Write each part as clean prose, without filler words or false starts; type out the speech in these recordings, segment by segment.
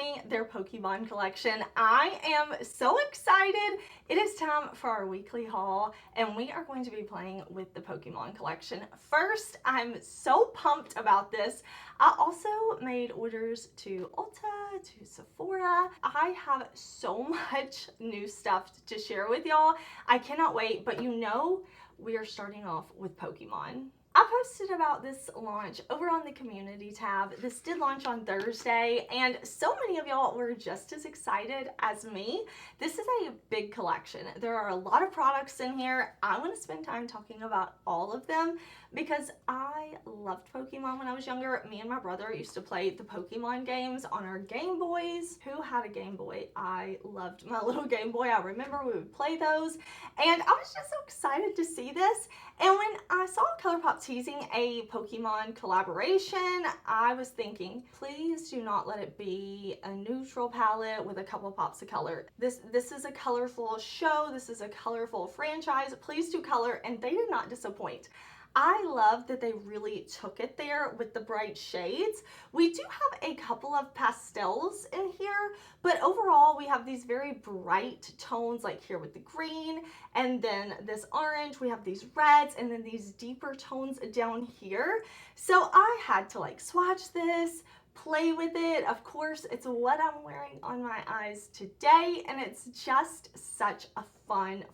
launching their Pokemon collection. I am so excited. It is time for our weekly haul, and we are going to be playing with the Pokemon collection. First, I'm so pumped about this. I also made orders to Ulta, to Sephora. I have so much new stuff to share with y'all. I cannot wait, but you know, we are starting off with Pokemon. I posted about this launch over on the community tab. This did launch on Thursday, and so many of y'all were just as excited as me. This is a big collection. There are a lot of products in here. I want to spend time talking about all of them because I loved Pokemon when I was younger. Me and my brother used to play the Pokemon games on our Game Boys. Who had a Game Boy? I loved my little Game Boy. I remember we would play those, and I was just so excited to see this. And when I saw ColourPop teasing a Pokemon collaboration, I was thinking, please do not let it be a neutral palette with a couple pops of color. This is a colorful show. This is a colorful franchise. Please do color, and they did not disappoint. I love that they really took it there with the bright shades. We do have a couple of pastels in here, but overall we have these very bright tones, like here with the green, and then this orange, we have these reds, and then these deeper tones down here. So I had to like swatch this, play with it. Of course, it's what I'm wearing on my eyes today, and it's just such a fun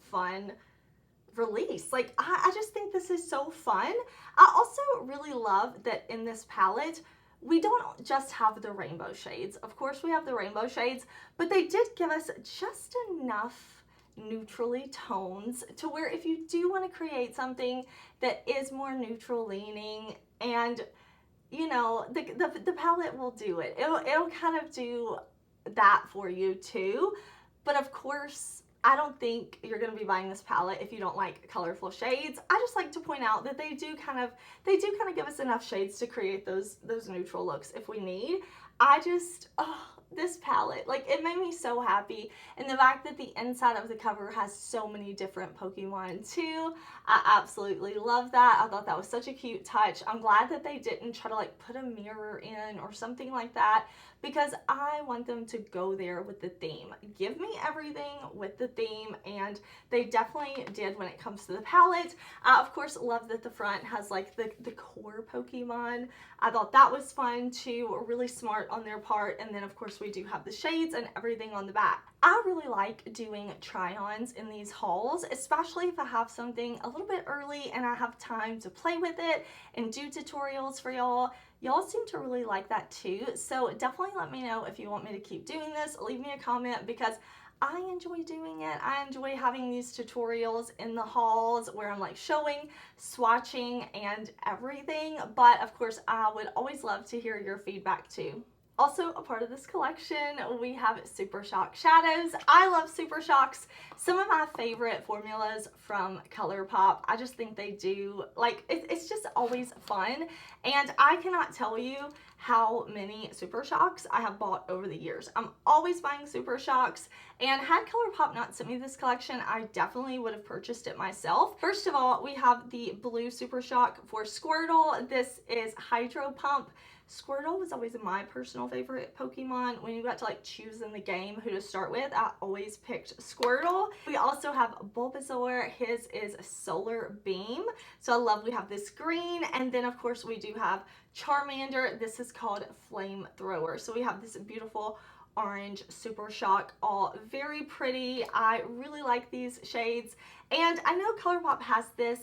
release. Like, I just think this is so fun. I also really love that in this palette, we don't just have the rainbow shades. Of course, we have the rainbow shades, but they did give us just enough neutrally tones to where if you do want to create something that is more neutral leaning, and you know, the palette will do it. It'll kind of do that for you too. But of course, I don't think you're going to be buying this palette if you don't like colorful shades. I just like to point out that they do kind of give us enough shades to create those neutral looks if we need. This palette, like, it made me so happy. And the fact that the inside of the cover has so many different Pokemon too, I absolutely love that. I thought that was such a cute touch. I'm glad that they didn't try to like put a mirror in or something like that, because I want them to go there with the theme. Give me everything with the theme, and they definitely did when it comes to the palette. I, of course, love that the front has like the core Pokemon. I thought that was fun too, really smart on their part. And then of course we do have the shades and everything on the back. I really like doing try-ons in these hauls, especially if I have something a little bit early and I have time to play with it and do tutorials for y'all. Y'all seem to really like that too. So definitely let me know if you want me to keep doing this. Leave me a comment, because I enjoy doing it. I enjoy having these tutorials in the hauls where I'm like showing, swatching, and everything. But of course, I would always love to hear your feedback too. Also a part of this collection, we have Super Shock shadows. I love Super Shocks. Some of my favorite formulas from ColourPop. I just think they do, like, it's just always fun. And I cannot tell you how many Super Shocks I have bought over the years. I'm always buying Super Shocks, and had ColourPop not sent me this collection, I definitely would have purchased it myself. First of all, we have the blue Super Shock for Squirtle. This is Hydro Pump. Squirtle was always my personal favorite Pokemon. When you got to like choose in the game who to start with, I always picked Squirtle. We also have Bulbasaur. His is Solar Beam. So I love we have this green. And then of course we do have Charmander. This is called Flamethrower. So we have this beautiful orange Super Shock, all very pretty. I really like these shades. And I know ColourPop has this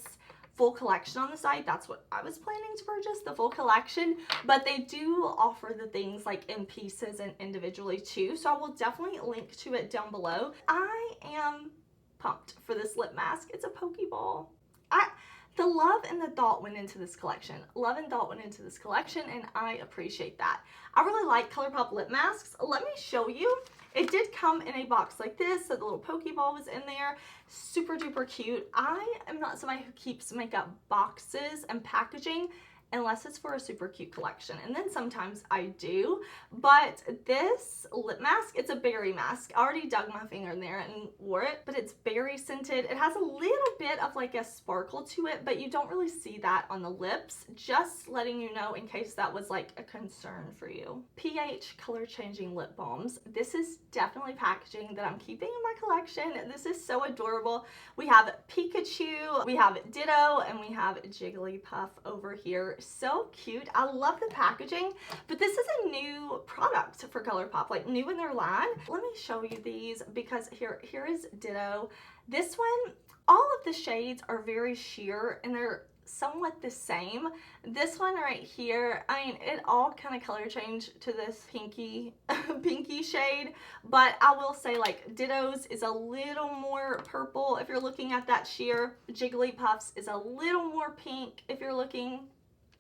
full collection on the site. That's what I was planning to purchase, the full collection, but they do offer the things like in pieces and individually too, so I will definitely link to it down below. I am pumped for this lip mask. It's a Pokeball. The love and the thought went into this collection. Love and thought went into this collection, and I appreciate that. I really like ColourPop lip masks. Let me show you. It did come in a box like this, so the little Pokeball was in there. Super duper cute. I am not somebody who keeps makeup boxes and packaging unless it's for a super cute collection. And then sometimes I do, but this lip mask, it's a berry mask. I already dug my finger in there and wore it, but it's berry scented. It has a little bit of like a sparkle to it, but you don't really see that on the lips. Just letting you know in case that was like a concern for you. PH color changing lip balms. This is definitely packaging that I'm keeping in my collection. This is so adorable. We have Pikachu, we have Ditto, and we have Jigglypuff over here. So cute. I love the packaging, but this is a new product for ColourPop, like new in their line. Let me show you these because here is Ditto. This one, all of the shades are very sheer and they're somewhat the same. This one right here, I mean, it all kind of color changed to this pinky shade, but I will say like Ditto's is a little more purple if you're looking at that sheer. Jigglypuff's is a little more pink if you're looking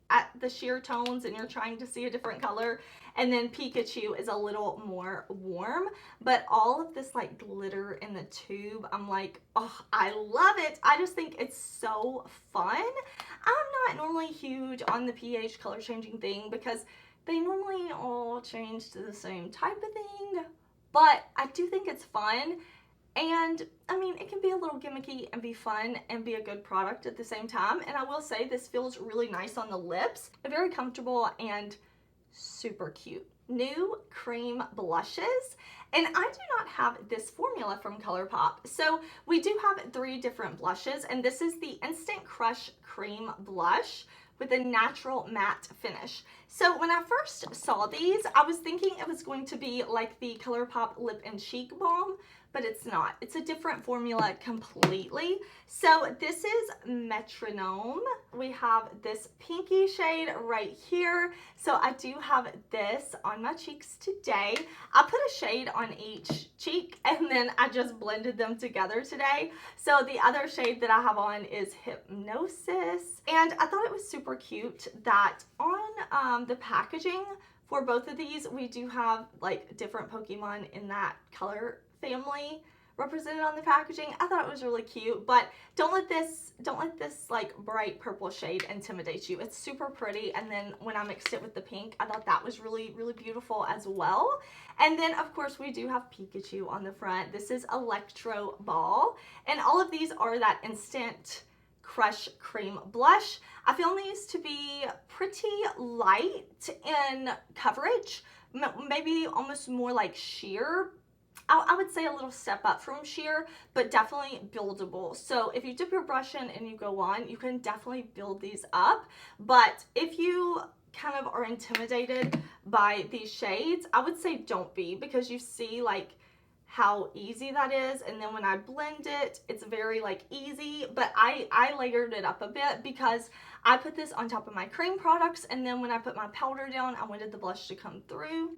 at the sheer tones and you're trying to see a different color. And then Pikachu is a little more warm, but all of this like glitter in the tube, I'm like, oh, I love it. I just think it's so fun. I'm not normally huge on the pH color changing thing because they normally all change to the same type of thing, but I do think it's fun. And I mean, it can be a little gimmicky and be fun and be a good product at the same time. And I will say this feels really nice on the lips, very comfortable and super cute. New cream blushes, and I do not have this formula from ColourPop. So we do have 3 different blushes, and this is the Instant Crush Cream Blush with a natural matte finish. So when I first saw these, I was thinking it was going to be like the ColourPop Lip and Cheek Balm, but it's not. It's a different formula completely. So this is Metronome. We have this pinky shade right here. So I do have this on my cheeks today. I put a shade on each cheek and then I just blended them together today. So the other shade that I have on is Hypnosis. And I thought it was super cute that on the packaging for both of these, we do have like different Pokemon in that color family represented on the packaging. I thought it was really cute, but don't let this like bright purple shade intimidate you. It's super pretty, and then when I mixed it with the pink, I thought that was really, really beautiful as well. And then of course we do have Pikachu on the front. This is Electro Ball, and all of these are that Instant Crush Cream Blush. I found these to be pretty light in coverage, maybe almost more like sheer. I would say a little step up from sheer, but definitely buildable. So if you dip your brush in and you go on, you can definitely build these up. But if you kind of are intimidated by these shades, I would say don't be, because you see like how easy that is. And then when I blend it, it's very like easy, but I layered it up a bit because I put this on top of my cream products. And then when I put my powder down, I wanted the blush to come through.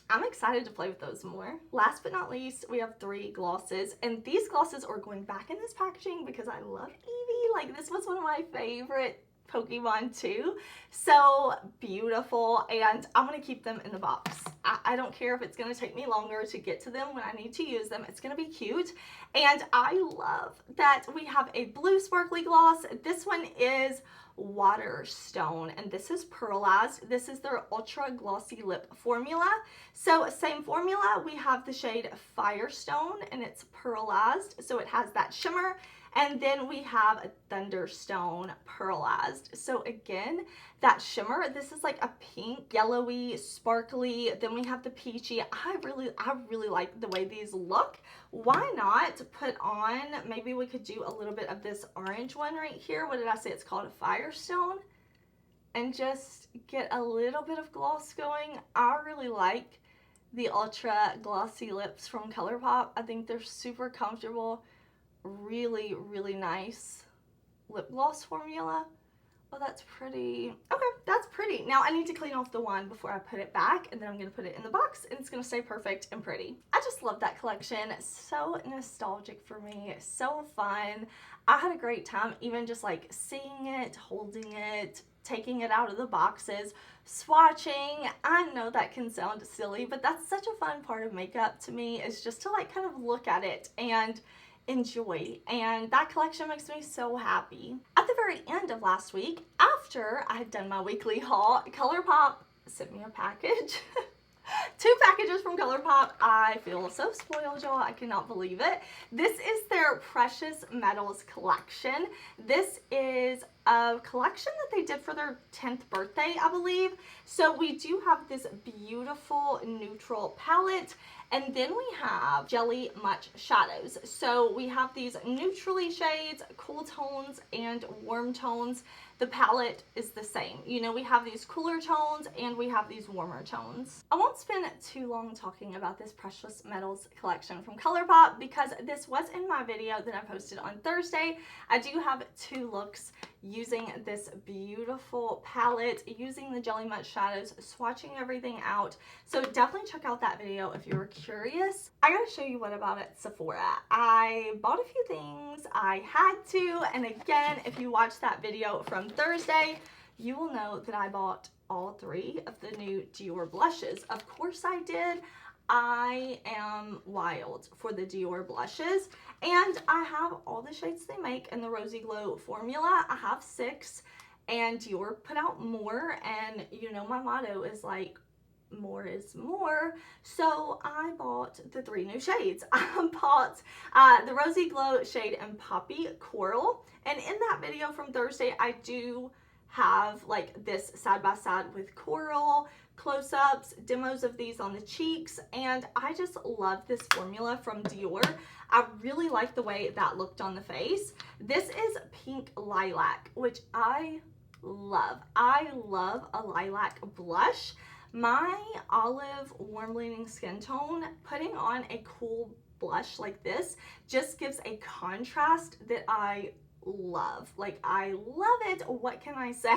I'm excited to play with those more. Last but not least, we have 3 glosses, and these glosses are going back in this packaging because I love Eevee. Like, this was one of my favorite Pokemon too. So beautiful, and I'm gonna keep them in the box. I don't care if it's gonna take me longer to get to them when I need to use them. It's gonna be cute. And I love that we have a blue sparkly gloss. This one is Waterstone, and this is pearlized. This is their ultra glossy lip formula. So same formula, we have the shade Firestone, and it's pearlized, so it has that shimmer. And then we have a Thunderstone pearlized. So again, that shimmer, this is like a pink, yellowy, sparkly. Then we have the peachy. I really like the way these look. Why not put on, maybe we could do a little bit of this orange one right here. What did I say? It's called a Firestone. And just get a little bit of gloss going. I really like the ultra glossy lips from ColourPop. I think they're super comfortable. Really, really nice lip gloss formula. Oh, that's pretty. Okay, that's pretty. Now I need to clean off the wand before I put it back, and then I'm gonna put it in the box, and it's gonna stay perfect and pretty. I just love that collection. So nostalgic for me, so fun. I had a great time even just like seeing it, holding it, taking it out of the boxes, swatching. I know that can sound silly, but that's such a fun part of makeup to me, is just to like kind of look at it and enjoy, and that collection makes me so happy. At the very end of last week, after I had done my weekly haul, ColourPop sent me a package. 2 packages from ColourPop. I feel so spoiled, y'all. I cannot believe it. This is their Precious Metals collection. This is a collection that they did for their 10th birthday, I believe. So we do have this beautiful neutral palette, and then we have Jelly Much shadows. So we have these neutrally shades, cool tones, and warm tones. The palette is the same. You know, we have these cooler tones and we have these warmer tones. I won't spend too long talking about this Precious Metals collection from ColourPop because this was in my video that I posted on Thursday. I do have 2 looks using this beautiful palette, using the Jelly Much shadows, swatching everything out. So definitely check out that video if you're curious. I gotta show you what I bought at Sephora. I bought a few things. I had to, and again, if you watch that video from Thursday, you will know that I bought all 3 of the new Dior blushes. Of course I did. I am wild for the Dior blushes, and I have all the shades they make in the Rosy Glow formula. I have 6, and Dior put out more, and you know my motto is like, more is more. So I bought the 3 new shades. I bought the Rosy Glow shade in Poppy Coral, and in that video from Thursday I do have like this side by side with Coral, close-ups, demos of these on the cheeks, and I just love this formula from Dior. I really like the way that looked on the face. This is Pink Lilac, which I love. I love a lilac blush. My olive warm-leaning skin tone, putting on a cool blush like this just gives a contrast that I love. Like, I love it. What can I say?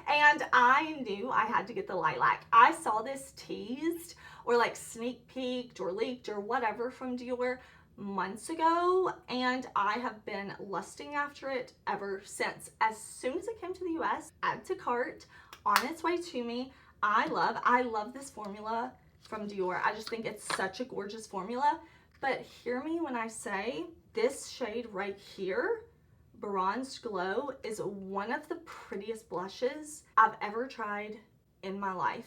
And I knew I had to get the lilac. I saw this teased or like sneak peeked or leaked or whatever from Dior months ago, and I have been lusting after it ever since. As soon as it came to the US, add to cart, on its way to me. I love this formula from Dior. I just think it's such a gorgeous formula. But hear me when I say this shade right here, Bronze Glow, is one of the prettiest blushes I've ever tried in my life.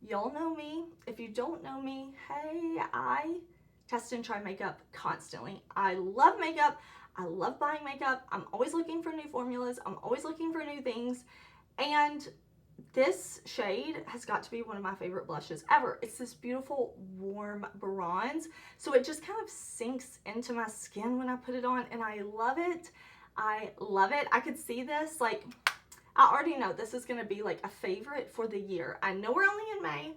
Y'all know me. If you don't know me, hey, I test and try makeup constantly. I love makeup. I love buying makeup. I'm always looking for new formulas. I'm always looking for new things. And this shade has got to be one of my favorite blushes ever. It's this beautiful warm bronze. So it just kind of sinks into my skin when I put it on, and I love it. I love it. I could see this, like, I already know this is going to be like a favorite for the year. I know we're only in May,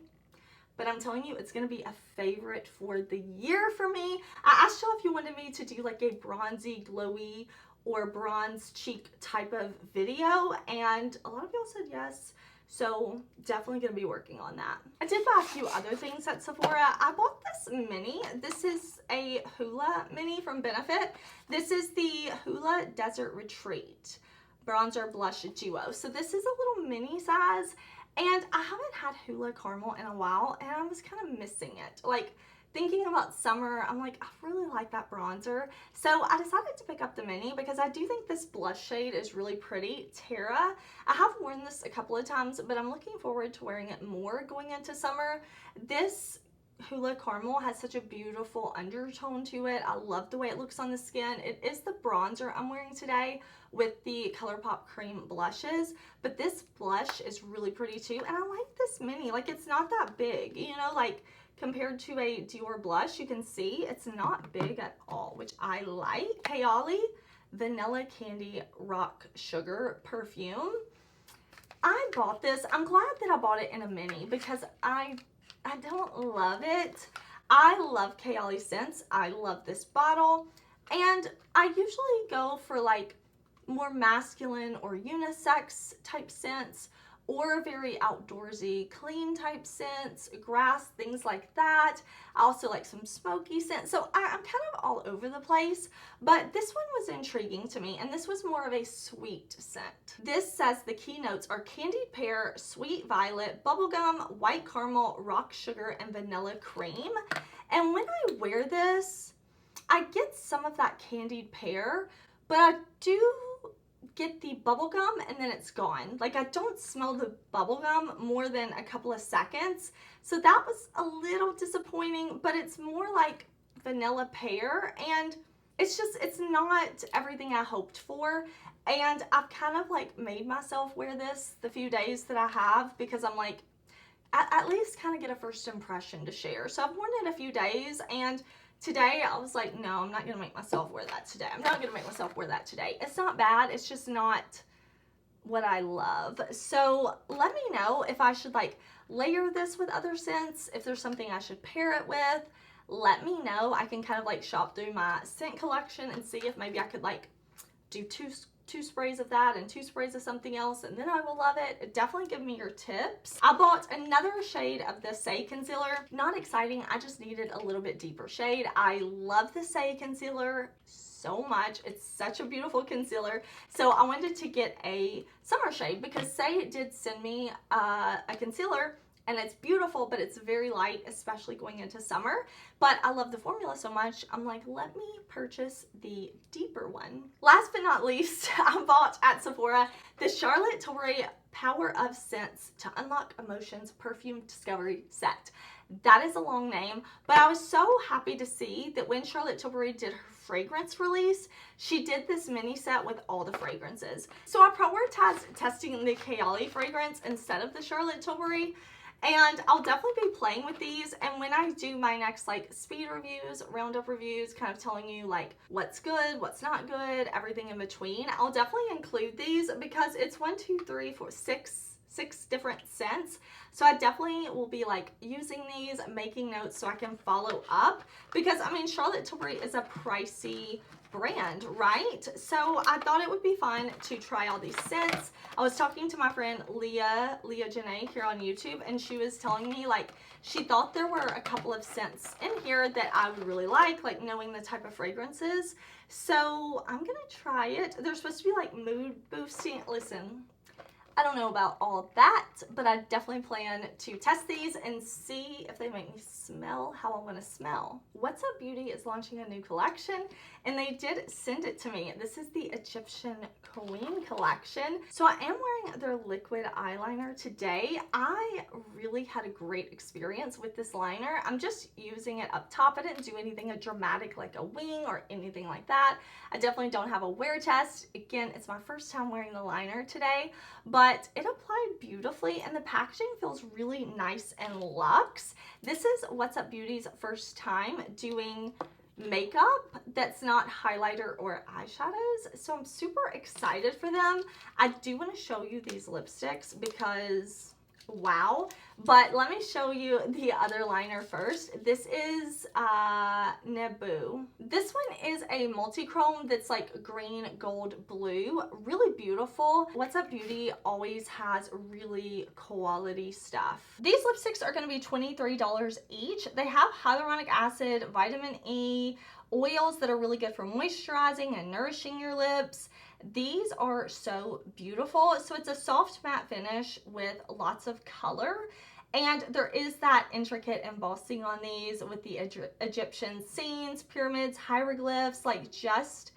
but I'm telling you, it's going to be a favorite for the year for me. I asked y'all if you wanted me to do like a bronzy, glowy, or bronze cheek type of video, and a lot of y'all said yes. So definitely going to be working on that. I did buy a few other things at Sephora. I bought this mini. This is a Hula mini from Benefit. This is the Hula Desert Retreat Bronzer Blush Duo. So this is a little mini size, and I haven't had Hula Caramel in a while, and I was kind of missing it. Like, thinking about summer, I'm like, I really like that bronzer. So I decided to pick up the mini because I do think this blush shade is really pretty. Terra. I have worn this a couple of times, but I'm looking forward to wearing it more going into summer. This Hula Caramel has such a beautiful undertone to it. I love the way it looks on the skin. It is the bronzer I'm wearing today with the ColourPop cream blushes, but this blush is really pretty too, and I like this mini. Like, it's not that big, you know, like, compared to a Dior blush, you can see it's not big at all, which I like. Kayali Vanilla Candy Rock Sugar Perfume. I bought this. I'm glad that I bought it in a mini because I don't love it. I love Kayali scents. I love this bottle. And I usually go for like more masculine or unisex type scents, or very outdoorsy, clean type scents, grass, things like that. I also like some smoky scents. So I'm kind of all over the place, but this one was intriguing to me, and this was more of a sweet scent. This says the key notes are candied pear, sweet violet, bubblegum, white caramel, rock sugar, and vanilla cream. And when I wear this, I get some of that candied pear, but I do get the bubble gum and then it's gone. Like, I don't smell the bubble gum more than a couple of seconds. So that was a little disappointing, but it's more like vanilla pear, and it's not everything I hoped for. And I've kind of like made myself wear this the few days that I have, because I'm like, at least kind of get a first impression to share. So I've worn it a few days, and today I was like, no, I'm not going to make myself wear that today. I'm not going to make myself wear that today. It's not bad. It's just not what I love. So let me know if I should like layer this with other scents, if there's something I should pair it with. Let me know. I can kind of like shop through my scent collection and see if maybe I could like do two sprays of that and 2 sprays of something else, and then I will love it. Definitely give me your tips. I bought another shade of the Say Concealer. Not exciting, I just needed a little bit deeper shade. I love the Say Concealer so much. It's such a beautiful concealer. So I wanted to get a summer shade because Say did send me a concealer, and it's beautiful, but it's very light, especially going into summer. But I love the formula so much, I'm like, let me purchase the deeper one. Last but not least, I bought at Sephora the Charlotte Tilbury Power of Scents to Unlock Emotions Perfume Discovery Set. That is a long name, but I was so happy to see that when Charlotte Tilbury did her fragrance release, she did this mini set with all the fragrances. So I prioritized testing the Kayali fragrance instead of the Charlotte Tilbury. And I'll definitely be playing with these, and when I do my next like speed reviews, roundup reviews, kind of telling you like what's good, what's not good, everything in between, I'll definitely include these because it's 1, 2, 3, 4, 6 different scents. So I definitely will be like using these, making notes so I can follow up, because I mean, Charlotte Tilbury is a pricey brand, right? So I thought it would be fun to try all these scents. I was talking to my friend Leah Janae here on YouTube, and she was telling me like she thought there were a couple of scents in here that I would really like knowing the type of fragrances. So I'm gonna try it. They're supposed to be like mood boosting. Listen, I don't know about all that, but I definitely plan to test these and see if they make me smell how I want to smell. What's Up Beauty is launching a new collection, and they did send it to me. This is the Egyptian Queen collection. So I am wearing their liquid eyeliner today. I really had a great experience with this liner. I'm just using it up top. I didn't do anything dramatic like a wing or anything like that. I definitely don't have a wear test. Again, it's my first time wearing the liner today, but it applied beautifully and the packaging feels really nice and luxe. This is What's Up Beauty's first time doing makeup that's not highlighter or eyeshadows, so I'm super excited for them. I do want to show you these lipsticks because wow, but let me show you the other liner first. This is Naboo. This one is a multi-chrome that's like green, gold, blue, really beautiful. What's Up Beauty always has really quality stuff. These lipsticks are going to be $23 each. They have hyaluronic acid, vitamin E, oils that are really good for moisturizing and nourishing your lips. These are so beautiful. So it's a soft matte finish with lots of color, and there is that intricate embossing on these with the Egyptian scenes, pyramids, hieroglyphs, like just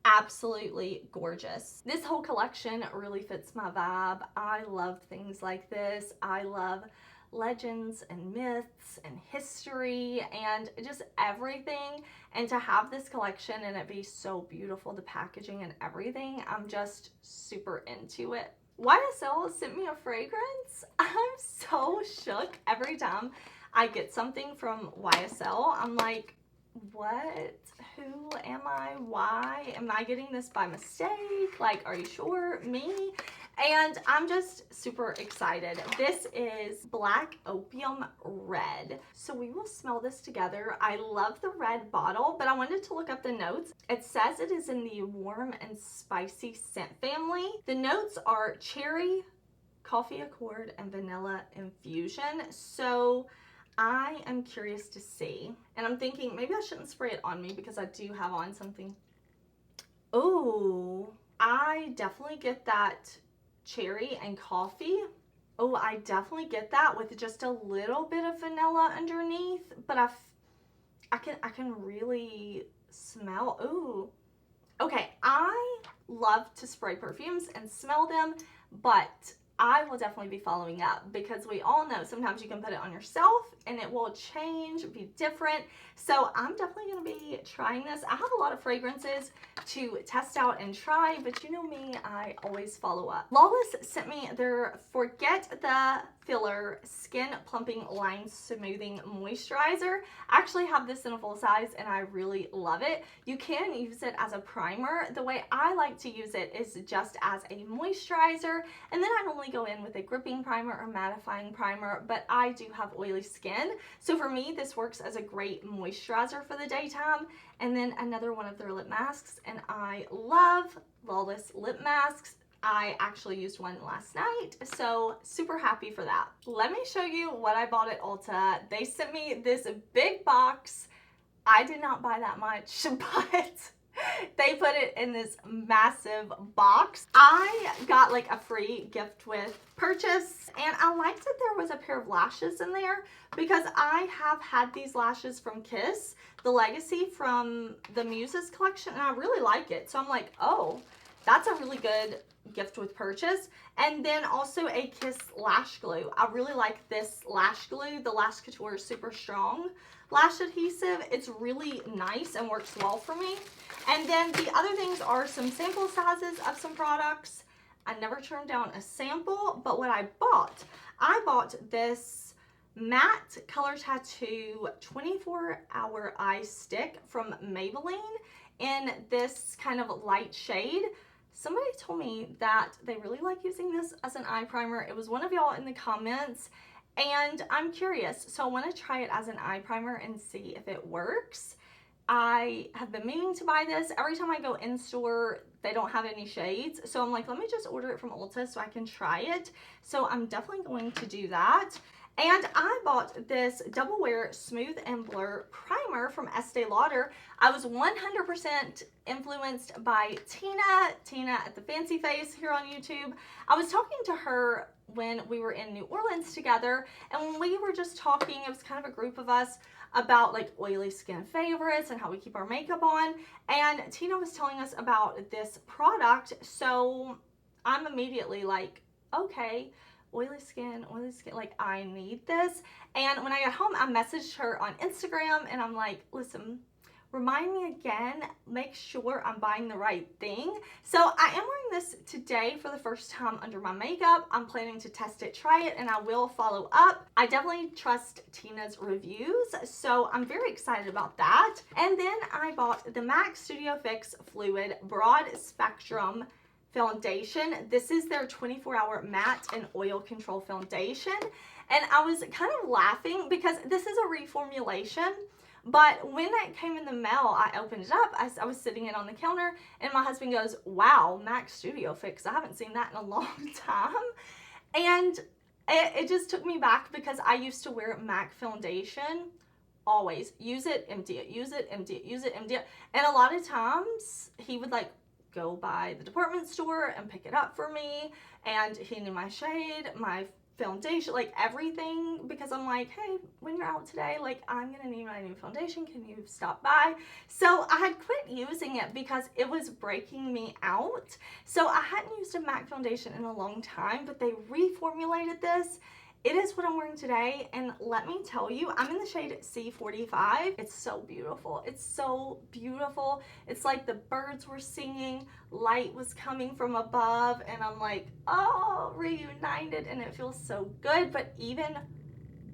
absolutely gorgeous. This whole collection really fits my vibe. I love things like this. I love legends and myths and history and just everything, and to have this collection and it be so beautiful, the packaging and everything, I'm just super into it. YSL sent me a fragrance. I'm so shook every time I get something from YSL. I'm like, what? Who am I? Why am I getting this by mistake? Like, are you sure? Me? And I'm just super excited. This is Black Opium Red. So we will smell this together. I love the red bottle, but I wanted to look up the notes. It says it is in the warm and spicy scent family. The notes are cherry, coffee accord, and vanilla infusion. So I am curious to see. And I'm thinking maybe I shouldn't spray it on me because I do have on something. Oh, I definitely get that cherry and coffee. Oh, I definitely get that with just a little bit of vanilla underneath, but I can really smell. Ooh. Okay, I love to spray perfumes and smell them, but I will definitely be following up because we all know sometimes you can put it on yourself and it will change, be different. So I'm definitely going to be trying this. I have a lot of fragrances to test out and try, but you know me, I always follow up. Lawless sent me their Forget the Filler Skin Plumping Line Smoothing Moisturizer. I actually have this in a full size and I really love it. You can use it as a primer. The way I like to use it is just as a moisturizer, and then I normally go in with a gripping primer or mattifying primer, but I do have oily skin. So for me, this works as a great moisturizer for the daytime. And then another one of their lip masks, and I love Lawless lip masks. I actually used one last night, so super happy for that. Let me show you what I bought at Ulta. They sent me this big box. I did not buy that much, but they put it in this massive box. I got like a free gift with purchase, and I liked that there was a pair of lashes in there because I have had these lashes from Kiss, the Legacy from the Muses collection, and I really like it. So I'm like, oh, that's a really good gift with purchase. And then also a Kiss lash glue. I really like this lash glue. The Lash Couture is super strong lash adhesive. It's really nice and works well for me. And then the other things are some sample sizes of some products. I never turned down a sample, but what I bought this matte color tattoo 24-hour eye stick from Maybelline in this kind of light shade. Somebody told me that they really like using this as an eye primer. It was one of y'all in the comments, and I'm curious. So I want to try it as an eye primer and see if it works. I have been meaning to buy this. Every time I go in store, they don't have any shades. So I'm like, let me just order it from Ulta so I can try it. So I'm definitely going to do that. And I bought this Double Wear Smooth and Blur Primer from Estee Lauder. I was 100% influenced by Tina at the Fancy Face here on YouTube. I was talking to her when we were in New Orleans together, and when we were just talking, it was kind of a group of us about like oily skin favorites and how we keep our makeup on. And Tina was telling us about this product, so I'm immediately like, okay, oily skin, like I need this. And when I got home, I messaged her on Instagram and I'm like, listen, remind me again, make sure I'm buying the right thing. So I am wearing this today for the first time under my makeup. I'm planning to test it, try it, and I will follow up. I definitely trust Tina's reviews, so I'm very excited about that. And then I bought the MAC Studio Fix Fluid Broad Spectrum Foundation. This is their 24-hour matte and oil control foundation, and I was kind of laughing because this is a reformulation, but when it came in the mail, I opened it up. I was sitting it on the counter, and my husband goes, wow, MAC Studio Fix, I haven't seen that in a long time. And it just took me back because I used to wear MAC foundation, always use it, empty it, use it, empty it, use it, empty it, and a lot of times he would like go by the department store and pick it up for me, and he knew my shade, my foundation, like everything, because I'm like, hey, when you're out today, like I'm gonna need my new foundation, can you stop by? So I had quit using it because it was breaking me out. So I hadn't used a MAC foundation in a long time, but they reformulated this. It is what I'm wearing today, and let me tell you, I'm in the shade C45. It's so beautiful. It's so beautiful. It's like the birds were singing, light was coming from above, and I'm like, oh, reunited, and it feels so good. But even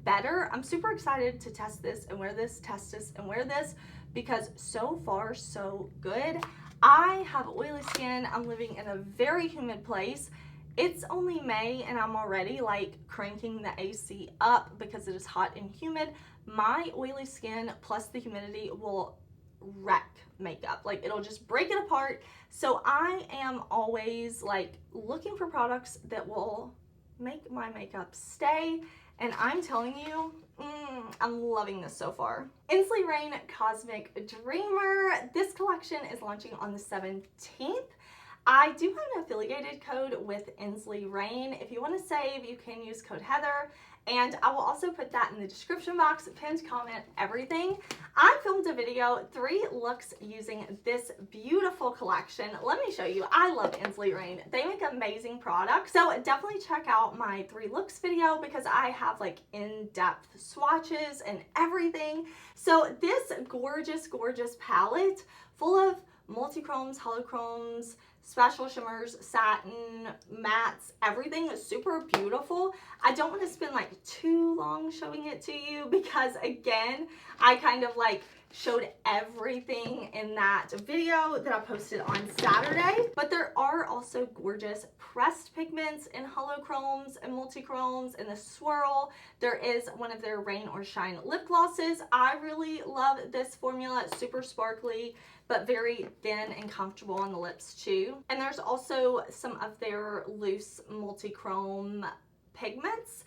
better, I'm super excited to test this and wear this, test this and wear this, because so far, so good. I have oily skin. I'm living in a very humid place. It's only May and I'm already like cranking the AC up because it is hot and humid. My oily skin plus the humidity will wreck makeup. Like it'll just break it apart. So I am always like looking for products that will make my makeup stay. And I'm telling you, I'm loving this so far. Ensley Cosmic Dreamer. This collection is launching on the 17th. I do have an affiliated code with Ensley Rain. If you want to save, you can use code Heather, and I will also put that in the description box, pinned comment, everything. I filmed a video, 3 looks using this beautiful collection. Let me show you. I love Ensley Rain. They make amazing products. So definitely check out my 3 looks video because I have like in-depth swatches and everything. So this gorgeous, gorgeous palette full of multi-chromes, holochromes, special shimmers, satin, mattes, everything is super beautiful. I don't want to spend like too long showing it to you because again, I kind of like showed everything in that video that I posted on Saturday. But there are also gorgeous pressed pigments in holochromes and multi-chromes in the swirl. There is one of their Rain or Shine lip glosses. I really love this formula. It's super sparkly, but very thin and comfortable on the lips too. And there's also some of their loose multi-chrome pigments.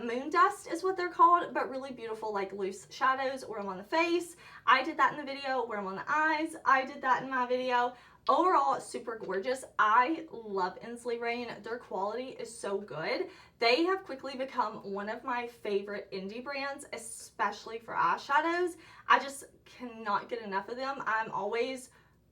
Moon dust is what they're called, but really beautiful like loose shadows. Wear them on the face. I did that in the video. Wear them on the eyes. I did that in my video. Overall, super gorgeous. I love Ensley Rain. Their quality is so good. They have quickly become one of my favorite indie brands, especially for eyeshadows. I just cannot get enough of them. I'm always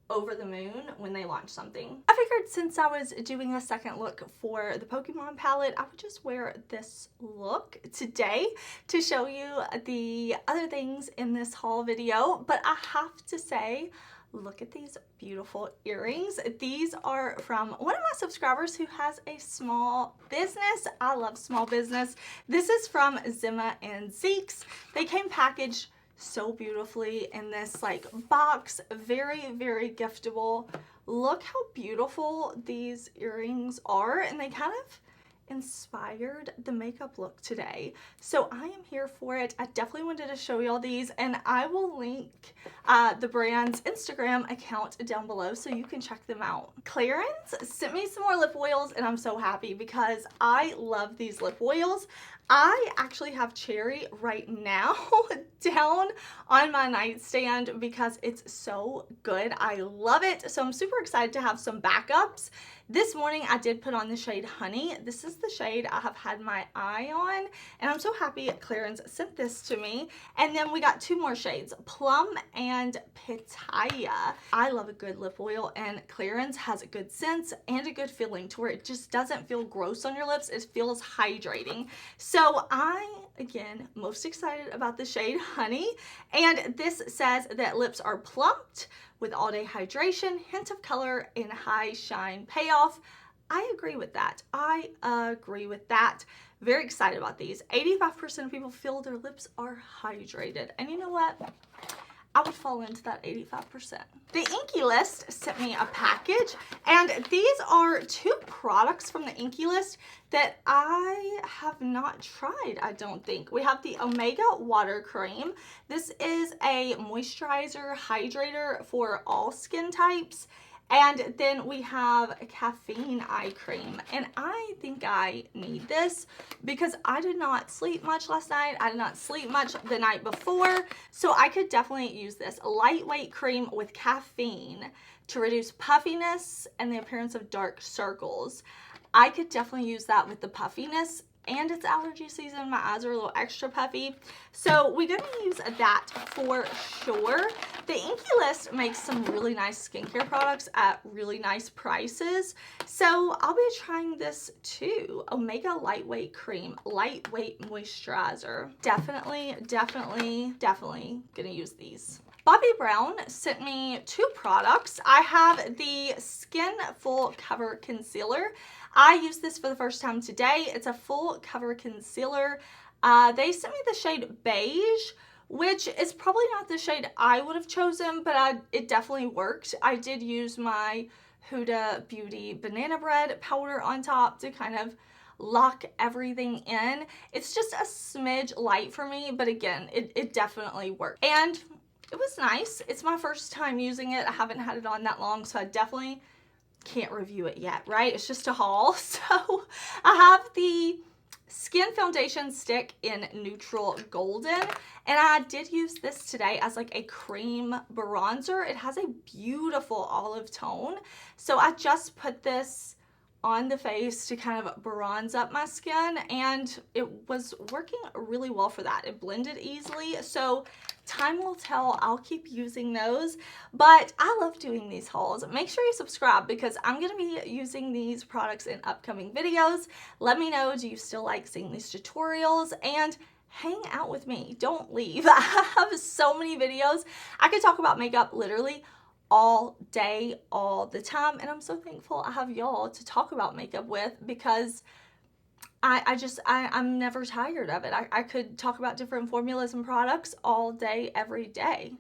over the moon when they launch something. I figured since I was doing a second look for the Pokemon palette, I would just wear this look today to show you the other things in this haul video. But I have to say, look at these beautiful earrings. These are from one of my subscribers who has a small business. I love small business. This is from Zima and Zeke's. They came packaged so beautifully in this like box. Very, very giftable. Look how beautiful these earrings are, and they kind of inspired the makeup look today. So I am here for it. I definitely wanted to show y'all these, and I will link the brand's Instagram account down below so you can check them out. Clarins sent me some more lip oils, and I'm so happy because I love these lip oils. I actually have Cherry right now down on my nightstand because it's so good. I love it. So I'm super excited to have some backups. This morning I did put on the shade Honey. This is the shade I have had my eye on, and I'm so happy Clarins sent this to me. And then we got 2 more shades, Plum and Pitaya. I love a good lip oil, and Clarins has a good scent and a good feeling to where it just doesn't feel gross on your lips. It feels hydrating. So I, again, most excited about the shade Honey. And this says that lips are plumped with all-day hydration, hint of color, and high shine payoff. I agree with that. I agree with that. Very excited about these. 85% of people feel their lips are hydrated. And you know what? I would fall into that 85%. The Inky List sent me a package, and these are 2 products from the Inky List that I have not tried, I don't think. We have the Omega Water Cream. This is a moisturizer hydrator for all skin types. And then we have a caffeine eye cream, and I think I need this because I did not sleep much last night. I did not sleep much the night before, so I could definitely use this. A lightweight cream with caffeine to reduce puffiness and the appearance of dark circles. I could definitely use that with the puffiness, and it's allergy season. My eyes are a little extra puffy, so we're gonna use that for sure. The Inky List makes some really nice skincare products at really nice prices, so I'll be trying this too. Omega Lightweight Cream, lightweight moisturizer. Definitely gonna use these. Bobbi Brown sent me 2 products. I have the Skin Full Cover Concealer. I used this for the first time today. It's a full cover concealer. They sent me the shade Beige, which is probably not the shade I would have chosen, but it definitely worked. I did use my Huda Beauty Banana Bread powder on top to kind of lock everything in. It's just a smidge light for me, but again, it definitely worked. And it was nice. It's my first time using it. I haven't had it on that long, so I definitely can't review it yet, right? It's just a haul. So I have the Skin Foundation Stick in Neutral Golden. And I did use this today as like a cream bronzer. It has a beautiful olive tone. So I just put this on the face to kind of bronze up my skin, and it was working really well for that. It blended easily, so time will tell. I'll keep using those, but I love doing these hauls. Make sure you subscribe because I'm going to be using these products in upcoming videos. Let me know, do you still like seeing these tutorials? And hang out with me. Don't leave. I have so many videos. I could talk about makeup literally all day, all the time, and I'm so thankful I have y'all to talk about makeup with, because I'm never tired of it. I could talk about different formulas and products all day, every day.